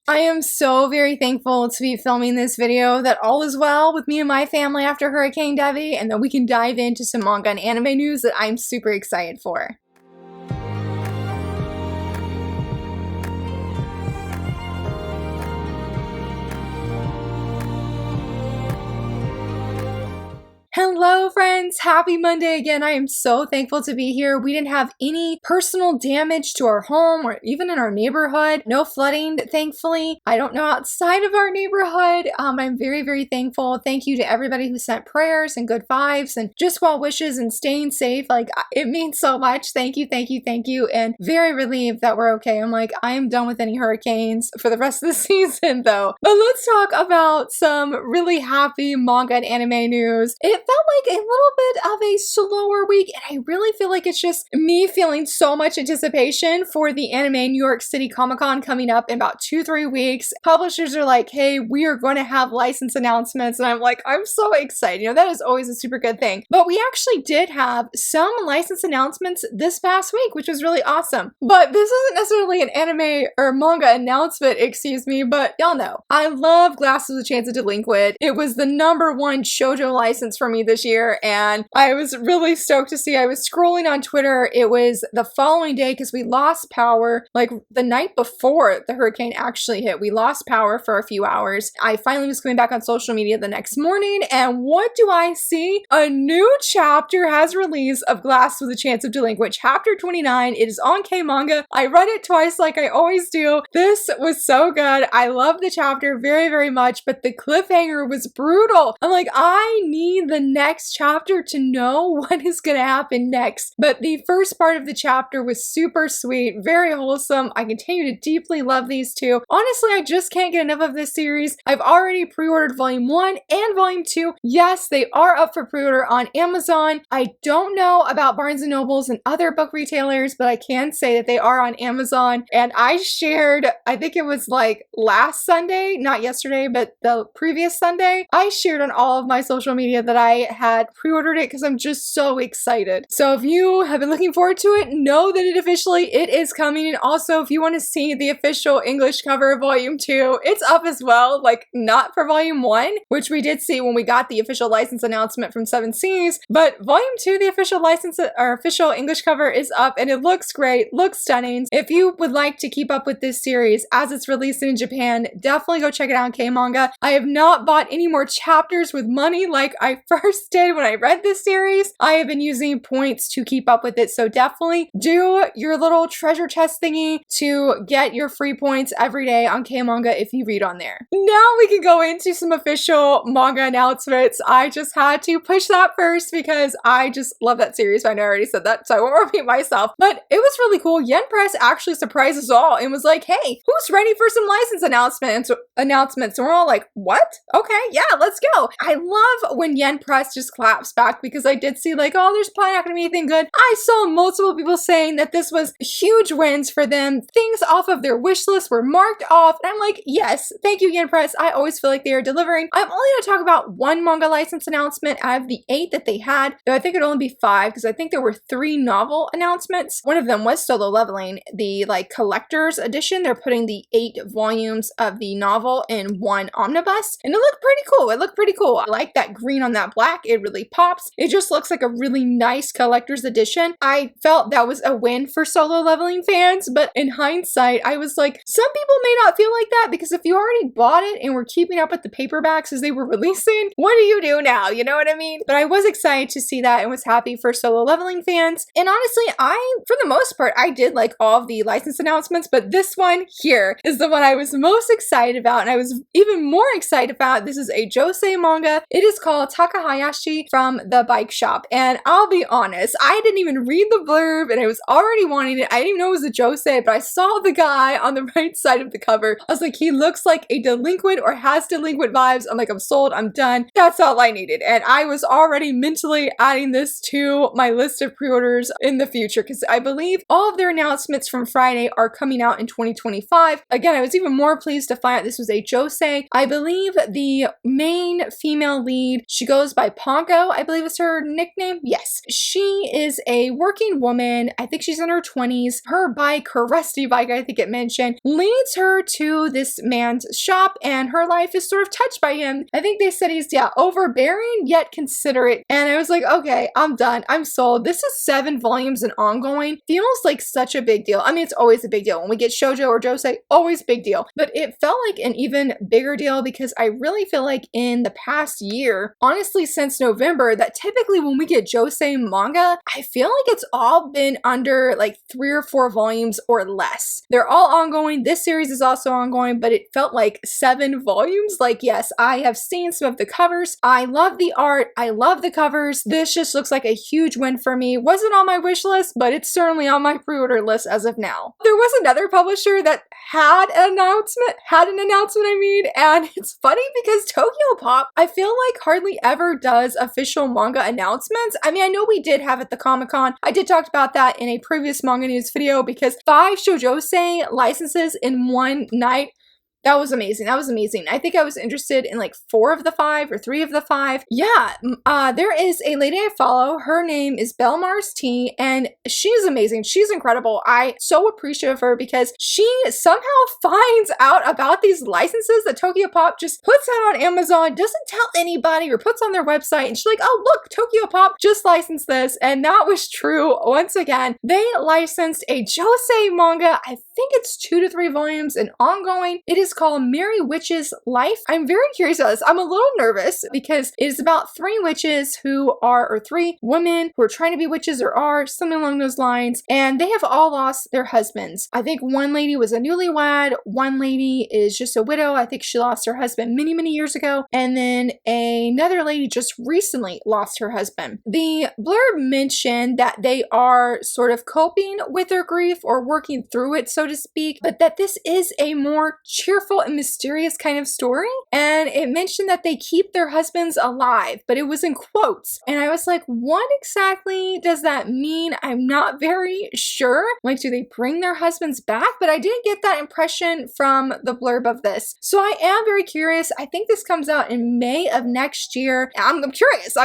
I am so very thankful to be filming this video, that all is well with me and my family after Hurricane Debbie, and that we can dive into some manga and anime news that I'm super excited for. Hello friends, happy Monday again. I am so thankful to be here. We didn't have any personal damage to our home or even in our neighborhood. No flooding, thankfully. I don't know outside of our neighborhood. I'm very, very thankful. Thank you to everybody who sent prayers and good vibes and just well wishes and staying safe. Like, it means so much. Thank you, thank you, thank you. And very relieved that we're okay. I'm like, I am done with any hurricanes for the rest of the season though. But let's talk about some really happy manga and anime news. It felt like a little bit of a slower week, and I really feel like it's just me feeling so much anticipation for the Anime New York City Comic Con coming up in about 2-3 weeks. Publishers are like, hey, we are going to have license announcements, and I'm like, I'm so excited. You know, that is always a super good thing. But we actually did have some license announcements this past week, which was really awesome. But this isn't necessarily an anime or manga announcement, excuse me, but y'all know, I love Glass with a Chance of Delinquent. It was the #1 shoujo license for me this year, and I was really stoked to see. I was scrolling on Twitter. It was the following day because we lost power like the night before the hurricane actually hit. We lost power for a few hours. I finally was coming back on social media the next morning, and what do I see? A new chapter has released of Glass with a Chance of Delinquent, chapter 29. It is on K-Manga. I read it twice like I always do. This was so good. I love the chapter very, very much, but the cliffhanger was brutal. I'm like, I need the next chapter to know what is going to happen next. But the first part of the chapter was super sweet, very wholesome. I continue to deeply love these two. Honestly, I just can't get enough of this series. I've already pre-ordered volume 1 and volume 2. Yes, they are up for pre-order on Amazon. I don't know about Barnes & Nobles and other book retailers, but I can say that they are on Amazon. And I shared, I think it was like last Sunday, not yesterday, but the previous Sunday, I shared on all of my social media that I had pre-ordered it because I'm just so excited. So if you have been looking forward to it, know that it is coming. And also, if you want to see the official English cover of volume 2, it's up as well. Like, not for volume 1, which we did see when we got the official license announcement from 7 Seas, but volume 2, the official license or official English cover is up, and it looks great, looks stunning. If you would like to keep up with this series as it's released in Japan, definitely go check it out on K-Manga. I have not bought any more chapters with money like I first did when I read this series. I have been using points to keep up with it, so definitely do your little treasure chest thingy to get your free points every day on K-Manga if you read on there. Now we can go into some official manga announcements. I just had to push that first because I just love that series. I know I already said that, so I won't repeat myself, but it was really cool. Yen Press actually surprised us all and was like, hey, who's ready for some license announcements? And we're all like, what? Okay, yeah, let's go. I love when Yen Press just claps back because I did see like, oh, there's probably not gonna be anything good. I saw multiple people saying that this was huge wins for them. Things off of their wish list were marked off. And I'm like, yes, thank you, Yen Press. I always feel like they are delivering. I'm only gonna talk about one manga license announcement out of the 8 that they had. Though I think it'd only be 5 because I think there were 3 novel announcements. One of them was Solo Leveling, the like collector's edition. They're putting the 8 volumes of the novel in one omnibus, and it looked pretty cool. It looked pretty cool. I like that green on that black. It really pops. It just looks like a really nice collector's edition. I felt that was a win for Solo Leveling fans, but in hindsight, I was like, some people may not feel like that because if you already bought it and were keeping up with the paperbacks as they were releasing, what do you do now? You know what I mean? But I was excited to see that and was happy for Solo Leveling fans. And honestly, for the most part, I did like all of the license announcements, but this one here is the one I was most excited about, and I was even more excited about. This is a Josei manga. It is called Takahashi from the Bike Shop, and I'll be honest, I didn't even read the blurb and I was already wanting it. I didn't even know it was a Josei, but I saw the guy on the right side of the cover. I was like, he looks like a delinquent or has delinquent vibes. I'm like, I'm sold, I'm done. That's all I needed. And I was already mentally adding this to my list of pre-orders in the future because I believe all of their announcements from Friday are coming out in 2025. Again, I was even more pleased to find out this was a Josei. I believe the main female lead, she goes by Pongo, I I believe is her nickname. Yes. She is a working woman. I think she's in her 20s. Her bike, her rusty bike, I think it mentioned, leads her to this man's shop, and her life is sort of touched by him. I think they said he's, yeah, overbearing yet considerate. And I was like, okay, I'm done. I'm sold. This is 7 volumes and ongoing. Feels like such a big deal. I mean, it's always a big deal. When we get shoujo or josei, always big deal. But it felt like an even bigger deal because I really feel like in the past year, honestly, since November, that typically when we get josei manga, I feel like it's all been under like 3 or 4 volumes or less. They're all ongoing. This series is also ongoing, but it felt like 7 volumes. Like, yes, I have seen some of the covers. I love the art. I love the covers. This just looks like a huge win for me. Wasn't on my wish list, but it's certainly on my pre-order list as of now. There was another publisher that had an announcement, I mean, and it's funny because Tokyo Pop, I feel like hardly ever does official manga announcements. I mean, I know we did have at the Comic-Con. I did talk about that in a previous manga news video because 5 shoujosei licenses in one night. That was amazing. That was amazing. I think I was interested in like 4 of the 5 or 3 of the 5. Yeah, there is a lady I follow. Her name is Belle Mars T, and she's amazing. She's incredible. I so appreciate of her because she somehow finds out about these licenses that Tokyo Pop just puts out on Amazon, doesn't tell anybody or puts on their website, and she's like, oh, look, Tokyo Pop just licensed this, and that was true. Once again, they licensed a josei manga. I think it's 2 to 3 volumes and ongoing. It is called Merry Witch's Life. I'm very curious about this. I'm a little nervous because it is about 3 witches who are, or 3 women who are trying to be witches or are, something along those lines, and they have all lost their husbands. I think one lady was a newlywed, one lady is just a widow. I think she lost her husband many, many years ago, and then another lady just recently lost her husband. The blurb mentioned that they are sort of coping with their grief or working through it, so to speak, but that this is a more cheerful and mysterious kind of story. And it mentioned that they keep their husbands alive, but it was in quotes. And I was like, what exactly does that mean? I'm not very sure. Like, do they bring their husbands back? But I didn't get that impression from the blurb of this. So I am very curious. I think this comes out in May of next year. I'm curious.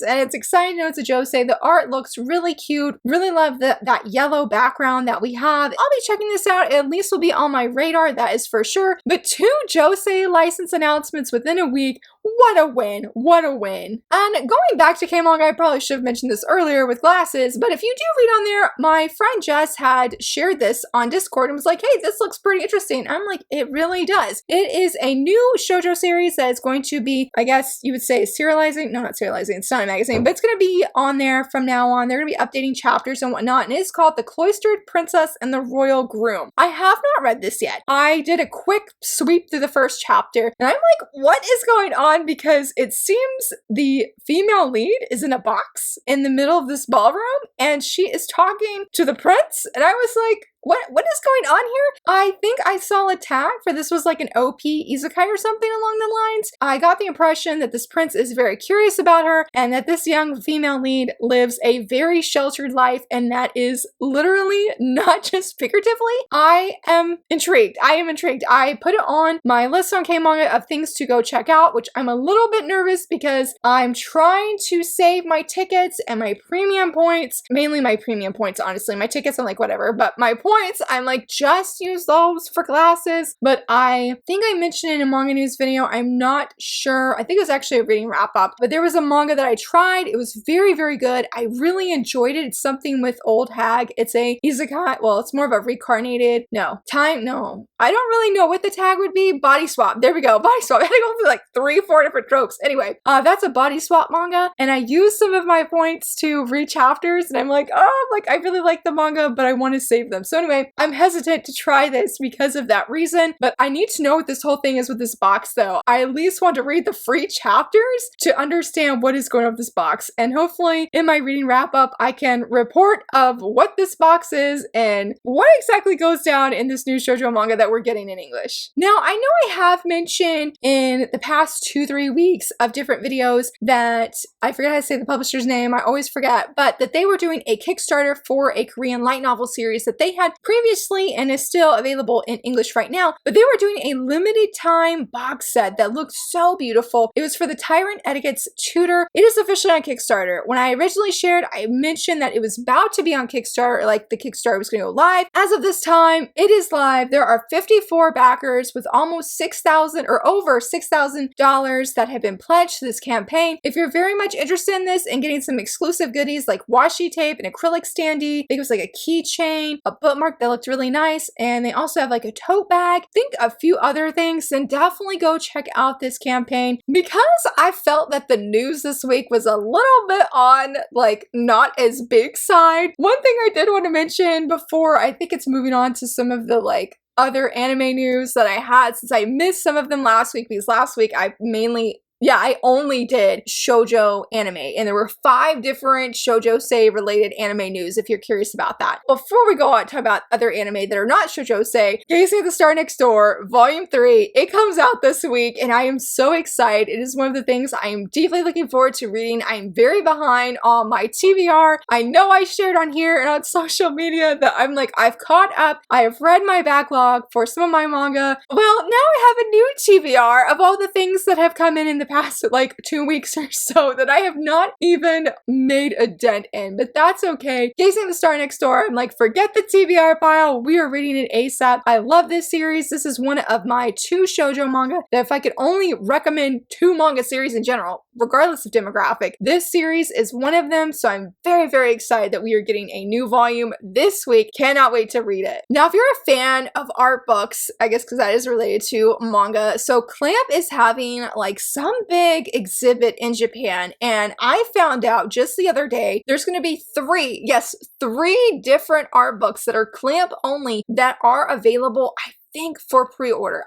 And it's exciting to know it's a josei. The art looks really cute. Really love that yellow background that we have. I'll be checking this out. At least will be on my radar, that is for sure. But 2 josei license announcements within a week. What a win. What a win. And going back to K-Manga, I probably should have mentioned this earlier with glasses, but if you do read on there, my friend Jess had shared this on Discord and was like, hey, this looks pretty interesting. I'm like, it really does. It is a new shoujo series that is going to be, I guess you would say serializing. No, not serializing. It's not a magazine, but it's going to be on there from now on. They're going to be updating chapters and whatnot, and it is called The Cloistered Princess and the Royal Groom. I have not read this yet. I did a quick sweep through the first chapter, and I'm like, what is going on? Because it seems the female lead is in a box in the middle of this ballroom, and she is talking to the prince, and I was like, what is going on here? I think I saw a tag for this was like an OP isekai or something along the lines. I got the impression that this prince is very curious about her and that this young female lead lives a very sheltered life, and that is literally not just figuratively. I am intrigued. I put it on my list on K-Manga of things to go check out, which I'm a little bit nervous because I'm trying to save my tickets and my premium points, mainly my premium points, honestly. My tickets I'm like, whatever, but my points, I'm like, just use those for glasses. But I think I mentioned it in a manga news video. I'm not sure. I think it was actually a reading wrap up, but there was a manga that I tried. It was very, very good. I really enjoyed it. It's something with Old Hag. It's a isekai. Well, it's more of a reincarnated. No. I don't really know what the tag would be. Body swap. There we go. Body swap. I had to go through like 3-4 different tropes. Anyway, that's a body swap manga, and I used some of my points to read chapters, and I'm like, oh, like I really like the manga, but I want to save them. So anyway, I'm hesitant to try this because of that reason, but I need to know what this whole thing is with this box though. I at least want to read the free chapters to understand what is going on with this box, and hopefully in my reading wrap up I can report of what this box is and what exactly goes down in this new shoujo manga that we're getting in English. Now, I know I have mentioned in the past 2-3 weeks of different videos that, I forget how to say the publisher's name, I always forget, but that they were doing a Kickstarter for a Korean light novel series that they had had previously and is still available in English right now, but they were doing a limited time box set that looked so beautiful. It was for the Tyrant Etiquette's Tutor. It is officially on Kickstarter. When I originally shared, I mentioned that it was about to be on Kickstarter, like the Kickstarter was going to go live. As of this time, it is live. There are 54 backers with almost $6,000 or over $6,000 that have been pledged to this campaign. If you're very much interested in this and getting some exclusive goodies like washi tape, an acrylic standee, I think it was like a keychain, a bookmark that looked really nice, and they also have like a tote bag, I think a few other things, then definitely go check out this campaign. Because I felt that the news this week was a little bit on like not as big side. One thing I did want to mention before I think it's moving on to some of the like other anime news that I had, since I missed some of them last week, because last week I only did shoujo anime, and there were 5 different shoujo-sei related anime news if you're curious about that. Before we go on to talk about other anime that are not shoujo-sei, Gazing at the Star Next Door Volume 3, it comes out this week, and I am so excited. It is one of the things I am deeply looking forward to reading. I am very behind on my TBR. I know I shared on here and on social media that I'm like, I've caught up. I have read my backlog for some of my manga. Well, now I have a new TBR of all the things that have come in the past like 2 weeks or so that I have not even made a dent in, but that's okay. Gazing at the Star Next Door, I'm like, forget the TBR pile. We are reading it ASAP. I love this series. This is one of my 2 shoujo manga that if I could only recommend 2 manga series in general, regardless of demographic, this series is one of them. So I'm very, very excited that we are getting a new volume this week. Cannot wait to read it. Now, if you're a fan of art books, I guess because that is related to manga, so Clamp is having like some big exhibit in Japan, and I found out just the other day there's going to be 3 different art books that are Clamp only that are available, I think for pre-order.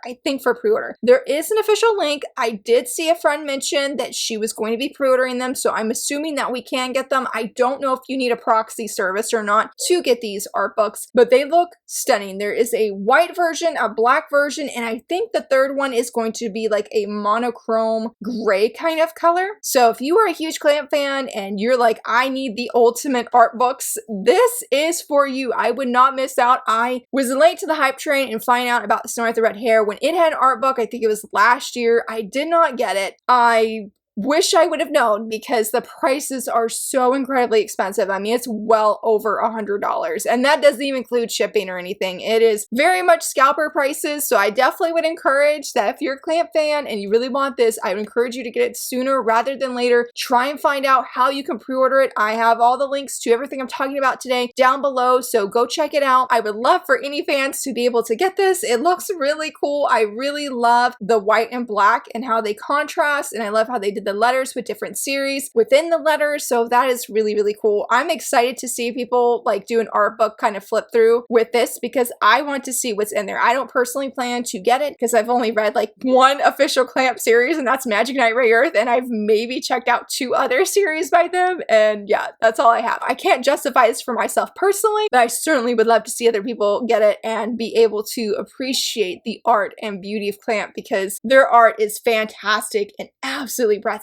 There is an official link. I did see a friend mention that she was going to be pre-ordering them, so I'm assuming that we can get them. I don't know if you need a proxy service or not to get these art books, but they look stunning. There is a white version, a black version, and I think the third one is going to be like a monochrome gray kind of color. So if you are a huge Clamp fan and you're like, I need the ultimate art books, this is for you. I would not miss out. I was late to the hype train and finding out about Snow White the Red Hair when it had an art book. I think it was last year. I did not get it. I wish I would have known because the prices are so incredibly expensive. I mean, it's well over $100, and that doesn't even include shipping or anything. It is very much scalper prices, so I definitely would encourage that if you're a Clamp fan and you really want this, I would encourage you to get it sooner rather than later. Try and find out how you can pre-order it. I have all the links to everything I'm talking about today down below, so go check it out. I would love for any fans to be able to get this. It looks really cool. I really love the white and black and how they contrast, and I love how they did the letters with different series within the letters, so that is really, really cool. I'm excited to see people like do an art book kind of flip through with this because I want to see what's in there. I don't personally plan to get it because I've only read like 1 official Clamp series, and that's Magic Knight Ray Earth, and I've maybe checked out 2 other series by them, and yeah, that's all I have. I can't justify this for myself personally, but I certainly would love to see other people get it and be able to appreciate the art and beauty of Clamp because their art is fantastic and absolutely breathtaking.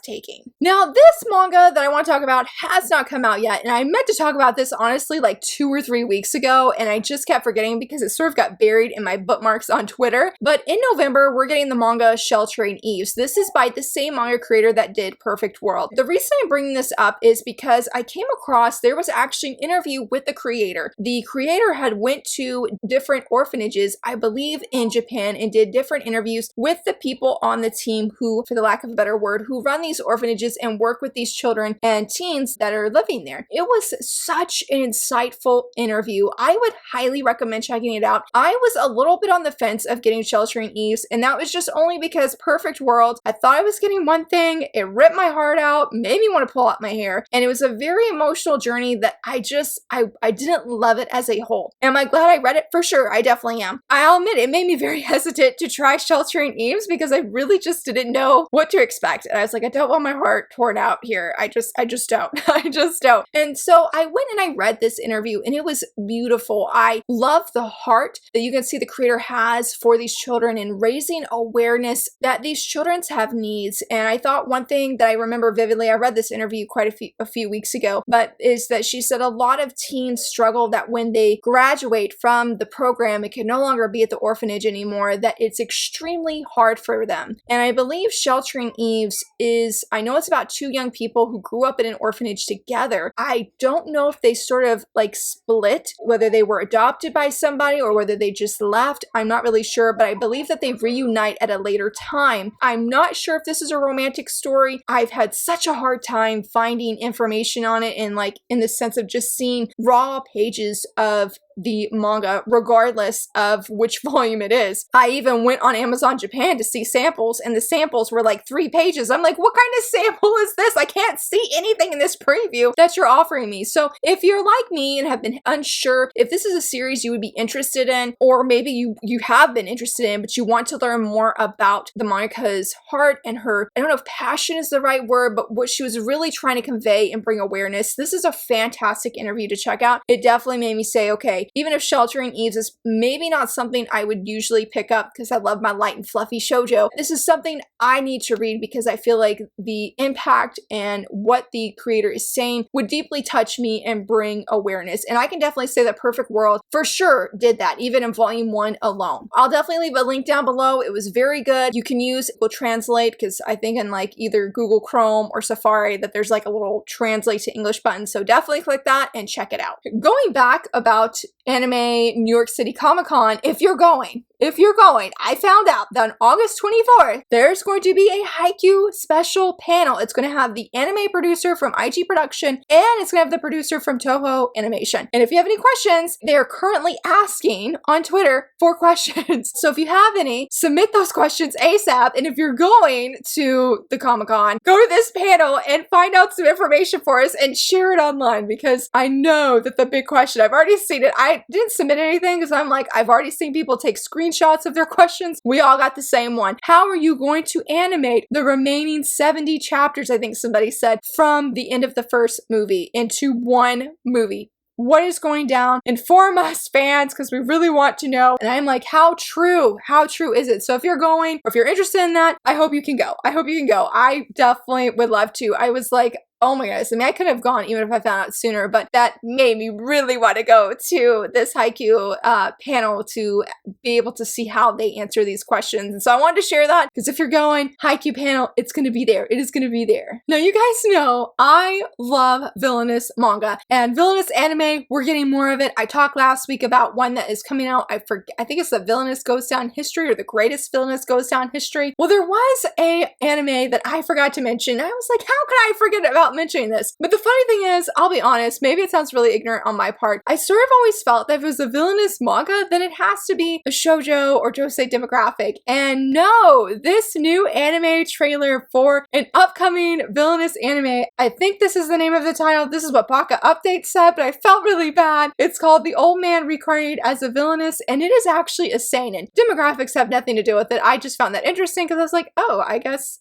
Now, this manga that I want to talk about has not come out yet, and I meant to talk about this honestly like 2 or 3 weeks ago, and I just kept forgetting because it sort of got buried in my bookmarks on Twitter. But in November, we're getting the manga Sheltering Eve. So this is by the same manga creator that did Perfect World. The reason I'm bringing this up is because I came across, there was actually an interview with the creator. The creator had went to different orphanages, I believe in Japan, and did different interviews with the people on the team who, for the lack of a better word, who run these orphanages and work with these children and teens that are living there. It was such an insightful interview. I would highly recommend checking it out. I was a little bit on the fence of getting Sheltering Eves, and that was just only because Perfect World, I thought I was getting one thing, it ripped my heart out, made me want to pull out my hair, and it was a very emotional journey that I didn't love it as a whole. Am I glad I read it? For sure, I definitely am. I'll admit it made me very hesitant to try Sheltering Eves because I really just didn't know what to expect. And I was like, I don't want my heart torn out here. I just don't. I just don't. And so I went and I read this interview and it was beautiful. I love the heart that you can see the creator has for these children and raising awareness that these children have needs. And I thought one thing that I remember vividly, I read this interview quite a few weeks ago, but is that she said a lot of teens struggle that when they graduate from the program, it can no longer be at the orphanage anymore, that it's extremely hard for them. And I believe Sheltering Eves is, I know it's about two young people who grew up in an orphanage together. I don't know if they sort of like split, whether they were adopted by somebody or whether they just left. I'm not really sure, but I believe that they reunite at a later time. I'm not sure if this is a romantic story. I've had such a hard time finding information on it, and like in the sense of just seeing raw pages of the manga, regardless of which volume it is. I even went on Amazon Japan to see samples, and the samples were like 3 pages. I'm like, what kind of sample is this? I can't see anything in this preview that you're offering me. So if you're like me and have been unsure if this is a series you would be interested in, or maybe you have been interested in, but you want to learn more about the mangaka's heart and her, I don't know if passion is the right word, but what she was really trying to convey and bring awareness, this is a fantastic interview to check out. It definitely made me say, okay, even if Sheltering Eves is maybe not something I would usually pick up because I love my light and fluffy shoujo, this is something I need to read because I feel like the impact and what the creator is saying would deeply touch me and bring awareness. And I can definitely say that Perfect World for sure did that, even in volume 1 alone. I'll definitely leave a link down below. It was very good. You can use Google Translate because I think in like either Google Chrome or Safari that there's like a little translate to English button. So definitely click that and check it out. Going back about Anime New York City Comic Con, if you're going, I found out that on August 24th, there's going to be a Haikyu special panel. It's going to have the anime producer from IG Production and it's going to have the producer from Toho Animation. And if you have any questions, they're currently asking on Twitter for questions. So if you have any, submit those questions ASAP. And if you're going to the Comic Con, go to this panel and find out some information for us and share it online, because I know that the big question, I've already seen it. I didn't submit anything because I'm like, I've already seen people take screenshots of their questions. We all got the same one. How are you going to animate the remaining 70 chapters, I think somebody said, from the end of the first movie into one movie? What is going down? Inform us, fans, because we really want to know. And I'm like, how true is it? So if you're going, or if you're interested in that, I hope you can go. I definitely would love to. I was like, oh my goodness. I mean, I could have gone even if I found out sooner, but that made me really want to go to this Haikyu panel to be able to see how they answer these questions. And so I wanted to share that because if you're going, Haikyu panel, it's going to be there. It is going to be there. Now, you guys know I love Villainous manga and Villainous anime. We're getting more of it. I talked last week about one that is coming out. I think it's the Villainous Goes Down History or the Greatest Villainous Goes Down History. Well, there was a anime that I forgot to mention. I was like, how could I forget about mentioning this? But the funny thing is, I'll be honest, maybe it sounds really ignorant on my part. I sort of always felt that if it was a Villainous manga, then it has to be a shoujo or Josei demographic. And no, this new anime trailer for an upcoming Villainous anime, I think this is the name of the title. This is what Baka Update said, but I felt really bad. It's called The Old Man Reincarnated as a Villainous, and it is actually a seinen. Demographics have nothing to do with it. I just found that interesting because I was like, oh, I guess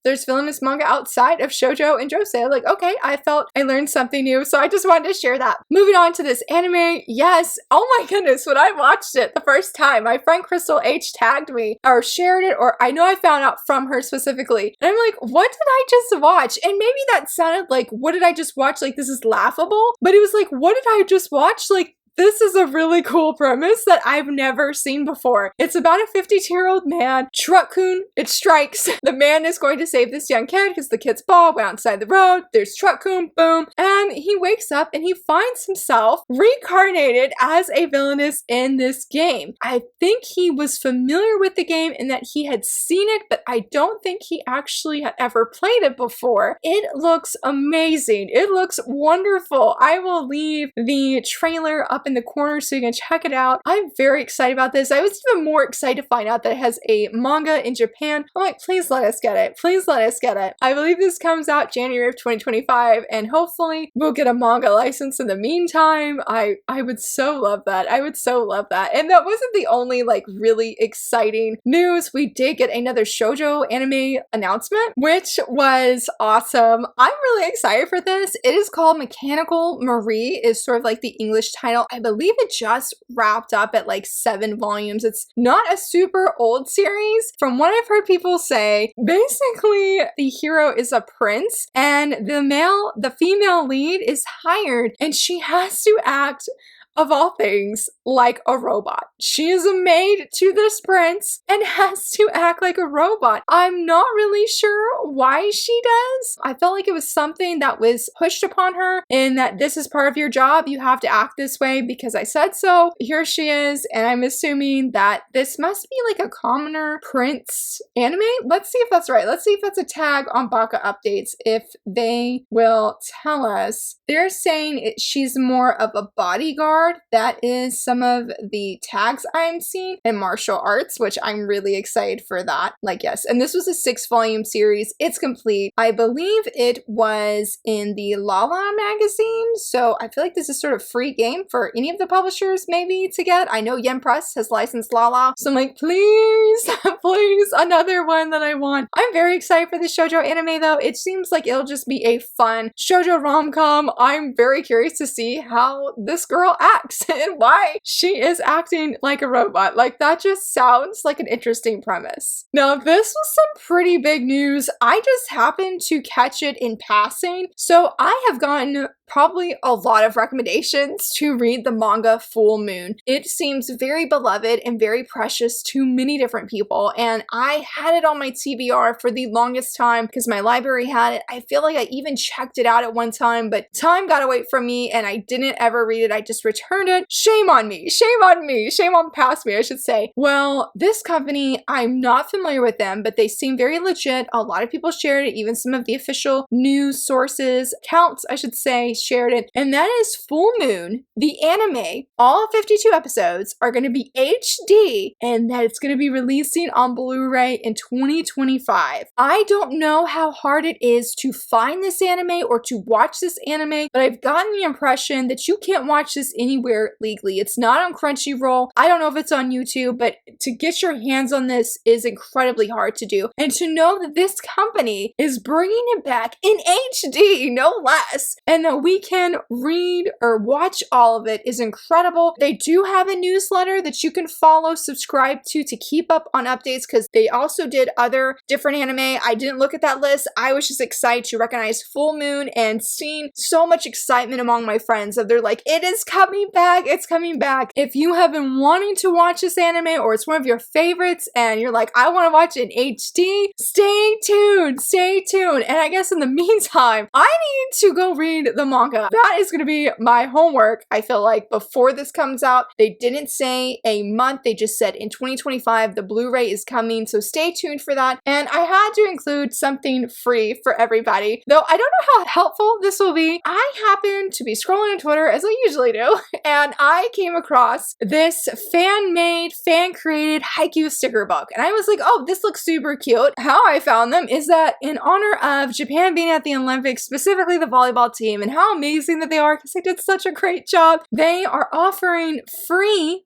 there's Villainous manga outside of shoujo and Josei. I'm like, okay, I felt I learned something new, so I just wanted to share that. Moving on to this anime, yes, oh my goodness, when I watched it the first time, my friend Crystal H tagged me or shared it, or I know I found out from her specifically, and I'm like, what did I just watch? And maybe that sounded like, what did I just watch? Like, this is laughable, but it was like, what did I just watch? Like, this is a really cool premise that I've never seen before. It's about a 52-year-old man. Truck-kun, it strikes. The man is going to save this young kid because the kid's ball went outside the road. There's Truck-kun, boom. And he wakes up and he finds himself reincarnated as a villainous in this game. I think he was familiar with the game in that he had seen it, but I don't think he actually had ever played it before. It looks amazing. It looks wonderful. I will leave the trailer up in the corner so you can check it out. I'm very excited about this. I was even more excited to find out that it has a manga in Japan. I'm like, please let us get it. Please let us get it. I believe this comes out January of 2025, and hopefully we'll get a manga license in the meantime. I would so love that. I would so love that. And that wasn't the only like really exciting news. We did get another shoujo anime announcement, which was awesome. I'm really excited for this. It is called Mechanical Marie, is sort of like the English title. I believe it just wrapped up at like 7 volumes. It's not a super old series. From what I've heard people say, basically the hero is a prince and the female lead is hired and she has to act, of all things, like a robot. She is a maid to this prince and has to act like a robot. I'm not really sure why she does. I felt like it was something that was pushed upon her in that this is part of your job. You have to act this way because I said so. Here she is, and I'm assuming that this must be like a commoner prince anime. Let's see if that's right. Let's see if that's a tag on Baka Updates, if they will tell us. They're saying she's more of a bodyguard. That is some of the tags I'm seeing, in martial arts, which I'm really excited for that. Like, yes. And this was a 6-volume series. It's complete. I believe it was in the Lala magazine. So I feel like this is sort of free game for any of the publishers maybe to get. I know Yen Press has licensed Lala. So I'm like, please, please, another one that I want. I'm very excited for this shoujo anime though. It seems like it'll just be a fun shoujo rom-com. I'm very curious to see how this girl acts and why she is acting like a robot. Like, that just sounds like an interesting premise. Now, this was some pretty big news. I just happened to catch it in passing. So I have gotten probably a lot of recommendations to read the manga Full Moon. It seems very beloved and very precious to many different people, and I had it on my TBR for the longest time because my library had it. I feel like I even checked it out at one time, but time got away from me and I didn't ever read it. I just returned it. Shame on me. Shame on me. Shame on past me, I should say. Well, this company, I'm not familiar with them, but they seem very legit. A lot of people shared it. Even some of the official news sources, accounts, I should say, shared it. And that is Full Moon, the anime. All 52 episodes are going to be HD, and that it's going to be releasing on Blu-ray in 2025. I don't know how hard it is to find this anime or to watch this anime, but I've gotten the impression that you can't watch this anywhere legally. It's not on Crunchyroll. I don't know if it's on YouTube, but to get your hands on this is incredibly hard to do. And to know that this company is bringing it back in HD, no less, and that we can read or watch all of it is incredible. They do have a newsletter that you can follow, subscribe to keep up on updates, because they also did other different anime. I didn't look at that list. I was just excited to recognize Full Moon and seeing so much excitement among my friends that they're like, it is coming back. It's coming back. If you have been wanting to watch this anime or it's one of your favorites and you're like, I want to watch it in HD, stay tuned. Stay tuned. And I guess in the meantime, I need to go read the manga. That is going to be my homework. I feel like before this comes out, they didn't say a month. They just said in 2025, the Blu-ray is coming. So stay tuned for that. And I had to include something free for everybody, though I don't know how helpful this will be. I happen to be scrolling on Twitter, as I usually do, and I came across this fan-made, fan-created Haikyu sticker book. And I was like, oh, this looks super cute. How I found them is that in honor of Japan being at the Olympics, specifically the volleyball team, and how amazing that they are, because they did such a great job, they are offering free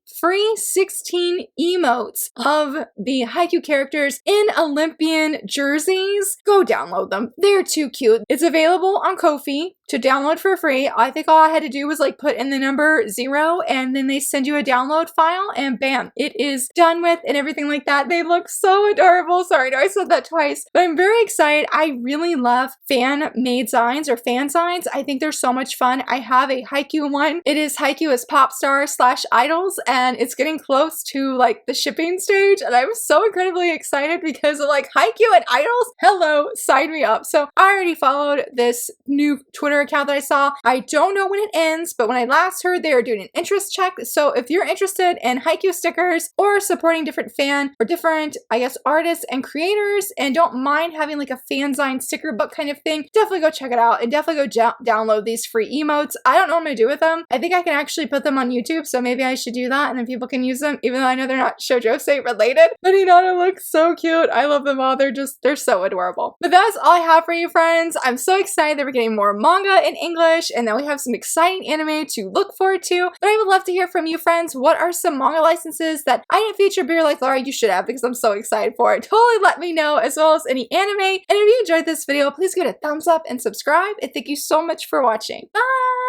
16 emotes of the Haikyu characters in Olympian jerseys. Go download them. They're too cute. It's available on Ko-fi to download for free. I think all I had to do was like put in the number 0 and then they send you a download file and bam, it is done with and everything like that. They look so adorable. Sorry, no, I said that twice, but I'm very excited. I really love fan-made signs or fan signs. I think they're so much fun. I have a Haikyu one. It is Haikyu as pop stars / idols, and and it's getting close to like the shipping stage, and I'm so incredibly excited because of like Haikyu and Idols. Hello, sign me up. So I already followed this new Twitter account that I saw. I don't know when it ends, but when I last heard, they are doing an interest check. So if you're interested in Haikyu stickers or supporting different fan or different, I guess, artists and creators and don't mind having like a fanzine sticker book kind of thing, definitely go check it out and definitely go download these free emotes. I don't know what I'm gonna do with them. I think I can actually put them on YouTube, so maybe I should do that and then people can use them, even though I know they're not shoujo related. But Hinata looks so cute. I love them all. They're so adorable. But that's all I have for you, friends. I'm so excited that we're getting more manga in English and that we have some exciting anime to look forward to. But I would love to hear from you, friends. What are some manga licenses that I didn't feature, but you're like, Laura, you should have, because I'm so excited for it. Totally let me know, as well as any anime. And if you enjoyed this video, please give it a thumbs up and subscribe. And thank you so much for watching. Bye!